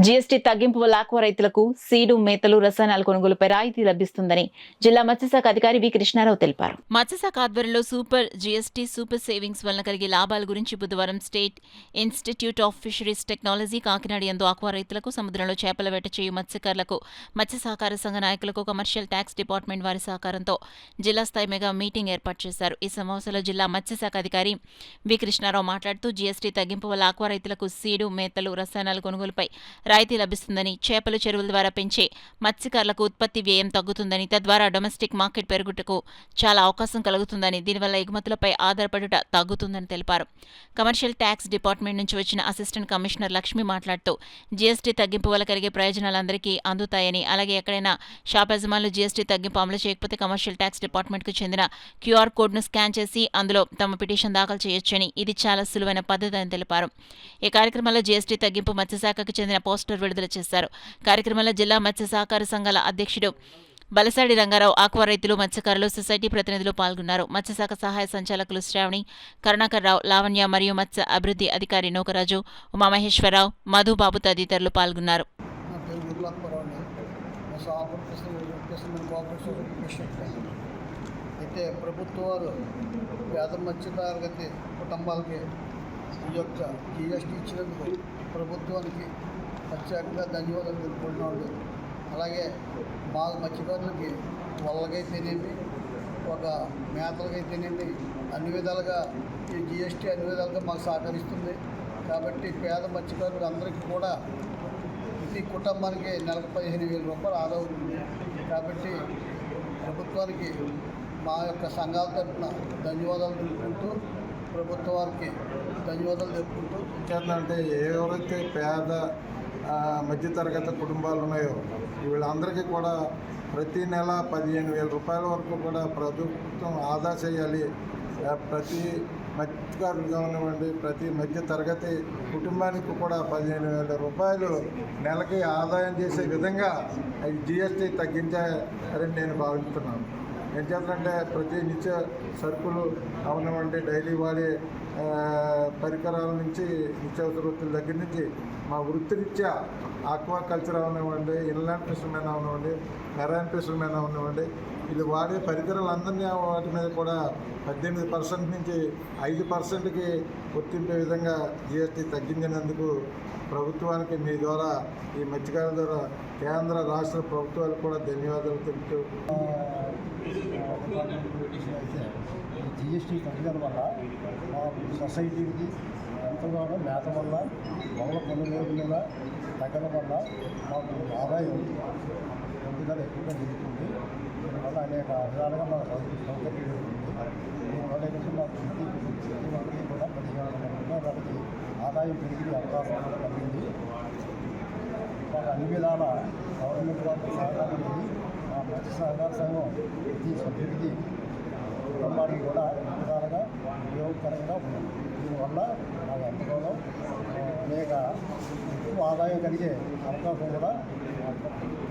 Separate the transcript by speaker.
Speaker 1: GST తగ్గింపు వల్ల aqua రైతులకు సీడు, మేతలు, రసాయనాల కొనుగోలుపై రాయితీ లభిస్తుందని జిల్లా మత్స్యశాఖ అధికారి వి కృష్ణారావు తెలిపారు. మత్స్యశాఖ ఆధ్వర్యంలో సూపర్ జీఎస్టీ సూపర్ సేవింగ్స్ వలన కలిగే లాభాల గురించి బుధవారం state institute of fisheries technology Kakinada యందు ఆక్వా రైతులకు, సముద్రంలో చేపల వేట చేయు మత్స్యకారులకు, మత్స్య సహకార సంఘ నాయకులకు కమర్షియల్ ట్యాక్స్ డిపార్ట్మెంట్ వారి సహకారంతో జిల్లా స్థాయి మెగా మీటింగ్ ఏర్పాటు చేశారు. ఈ సమావేశంలో జిల్లా మత్స్యశాఖ అధికారి వి కృష్ణారావు మాట్లాడుతూ జీఎస్టీ తగ్గింపు వల్ల ఆక్వా రైతులకు సీడు, మేతలు, రసాయనాల కొనుగోలుపై రాయితీ లభిస్తుందని, చేపలు చెరువుల ద్వారా పెంచే మత్స్యకారులకు ఉత్పత్తి వ్యయం తగ్గుతుందని, తద్వారా డొమెస్టిక్ మార్కెట్ పెరుగుటకు చాలా అవకాశం కలుగుతుందని, దీనివల్ల ఎగుమతులపై ఆధారపడుట తగ్గుతుందని తెలిపారు. కమర్షియల్ ట్యాక్స్ డిపార్ట్మెంట్ నుంచి వచ్చిన అసిస్టెంట్ కమిషనర్ లక్ష్మి మాట్లాడుతూ జీఎస్టీ తగ్గింపు వల్ల కలిగే ప్రయోజనాలు అందరికీ అందుతాయని, అలాగే ఎక్కడైనా షాప్ యజమానులు జీఎస్టీ తగ్గింపు అమలు చేయకపోతే కమర్షియల్ ట్యాక్స్ డిపార్ట్మెంట్కు చెందిన క్యూఆర్ కోడ్ను స్కాన్ చేసి అందులో తమ పిటిషన్ దాఖలు చేయొచ్చని, ఇది చాలా సులువైన పద్ధతి అని తెలిపారు. ఈ కార్యక్రమంలో జీఎస్టీ తగ్గింపు మత్స్యశాఖకు చెందిన పోస్టర్ విడుదల చేశారు. కార్యక్రమంలో జిల్లా మత్స్య సహకార సంఘాల అధ్యక్షుడు బలసాడి రంగారావు, ఆక్వా రైతులు, మత్స్యకారులు, సొసైటీ ప్రతినిధులు పాల్గొన్నారు. మత్స్యశాఖ సహాయ సంచాలకులు శ్రావణి, కరుణాకర్రావు, లావణ్య మరియు మత్స్య అభివృద్ధి అధికారి నూకరాజు, ఉమామహేశ్వరరావు, మధుబాబు తదితరులు పాల్గొన్నారు.
Speaker 2: అయితే ప్రభుత్వాలు పేద మత్స్యతరగతి కుటుంబాలకి ఈ యొక్క జీఎస్టీ ఇచ్చినందుకు ప్రభుత్వానికి ప్రత్యేకంగా ధన్యవాదాలు తెలుపుకుంటున్నాడు. అలాగే మా మత్స్యకారులకి వలలకైతేనేమి, ఒక మేతలకైతేనేమి అన్ని విధాలుగా ఈ జీఎస్టీ అన్ని విధాలుగా మాకు సహకరిస్తుంది. కాబట్టి పేద మత్స్యకారులు అందరికీ కూడా ప్రతి కుటుంబానికి నెలకు 15,000 రూపాయలు ఆదా అవుతుంది. కాబట్టి ప్రభుత్వానికి మా యొక్క సంఘాల తరఫున ధన్యవాదాలు తెలుపుకుంటూ, ప్రభుత్వానికి ధన్యవాదాలు తెలుపుకుంటూ,
Speaker 3: అంటే ఎవరైతే పేద మధ్యతరగతి కుటుంబాలు ఉన్నాయో వీళ్ళందరికీ కూడా ప్రతి నెల 15,000 రూపాయల వరకు కూడా ప్రభుత్వం ఆదా చేయాలి. ప్రతి మత్స్యకారులు కానివ్వండి, ప్రతి మధ్య తరగతి కుటుంబానికి కూడా 15,000 రూపాయలు నెలకి ఆదాయం చేసే విధంగా జీఎస్టీ తగ్గించారని నేను భావిస్తున్నాను. ఏం చేద్దంటే ప్రతి నిత్య సరుకులు అవనివ్వండి, డైలీ వాడే పరికరాల నుంచి, నిత్యావసర వృత్తుల దగ్గర నుంచి మా వృత్తిరీత్యా ఆక్వా కల్చర్ అవనివ్వండి, ఇన్లాండ్ ఫిషర్మెన్ అవనివ్వండి, మెరైన్ ఫిషర్మెన్ అవనివ్వండి, ఇది వాడే పరికరాలందరినీ వాటి మీద కూడా 18% నుంచి 5%కి వర్తింపే విధంగా జీఎస్టీ తగ్గించినందుకు ప్రభుత్వానికి మీ ద్వారా, ఈ మత్స్యకారుల ద్వారా కేంద్ర రాష్ట్ర ప్రభుత్వాలకు కూడా ధన్యవాదాలు తెలుపుతూ,
Speaker 2: జీఎస్టీ తగ్గడం వల్ల మా సొసైటీకి ఎంతగానో మేత వల్ల, మొదల కొనుగోలు మీద తగ్గడం వల్ల మాకు ఆదాయం పొందుదల ఎక్కువగా జరుగుతుంది. దీనివల్ల అనేక విధాలుగా మా సౌకర్యం జరుగుతుంది. దీనివల్ల ఏంటంటే మాకు ప్రతి వాళ్ళకి కూడా 15,000 వాళ్ళకి ఆదాయం పెరిగే అవకాశం కూడా కలిగింది. మాకు అన్ని విధాల గవర్నమెంట్ వాళ్ళకి సహకారం ఉంది. మా మత్స్య సహకార సంఘం ప్రతి సభ్యుడికి, కుటుంబానికి కూడా విధాలుగా ఉపయోగకరంగా ఉంది. దీనివల్ల మాకు ఎంతగానో అనేక ఎక్కువ ఆదాయం కలిగే అవకాశం కూడా